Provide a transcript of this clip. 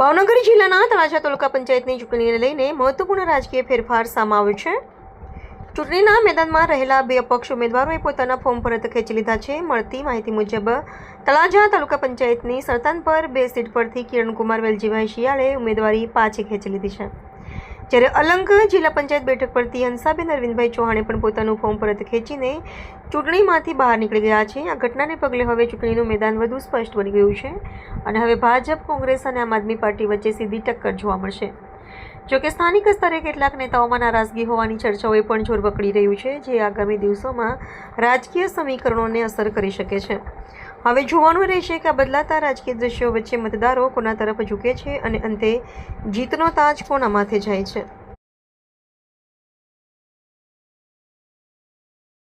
ભાવનગર જિલ્લાના તળાજા તાલુકા પંચાયતની ચૂંટણીને લઈને મહત્વપૂર્ણ રાજકીય ફેરફાર સામે આવ્યો છે। ચૂંટણીના મેદાનમાં રહેલા બે અપક્ષ ઉમેદવારોએ પોતાના ફોર્મ પરત ખેંચી લીધા છે। મળતી માહિતી મુજબ તળાજા તાલુકા પંચાયતની સરતાનપર 2 સીટ પરથી કિરણકુમાર વેલજીભાઈ શિયાળે ઉમેદવારી પાછી ખેંચી લીધી છે, જ્યારે અલંગ જિલ્લા પંચાયત બેઠક પરથી હંસાબેન અરવિંદભાઈ ચૌહાણે પણ પોતાનું ફોર્મ પરત ખેંચીને ચૂંટણીમાંથી બહાર નીકળી ગયા છે। આ ઘટનાને પગલે હવે ચૂંટણીનું મેદાન વધુ સ્પષ્ટ બની ગયું છે અને હવે ભાજપ, કોંગ્રેસ અને આમ આદમી પાર્ટી વચ્ચે સીધી ટક્કર જોવા મળશે। જોકે સ્થાનિક સ્તરે કેટલાક નેતાઓમાં નારાજગી હોવાની ચર્ચાઓએ પણ જોર પકડી રહ્યું છે, જે આગામી દિવસોમાં રાજકીય સમીકરણોને અસર કરી શકે છે। હવે જોવાનું રહેશે કે આ બદલાતા રાજકીય દ્રશ્યો વચ્ચે મતદારો કોના તરફ ઝૂકે છે અને અંતે જીતનો તાજ કોના માથે જાય છે।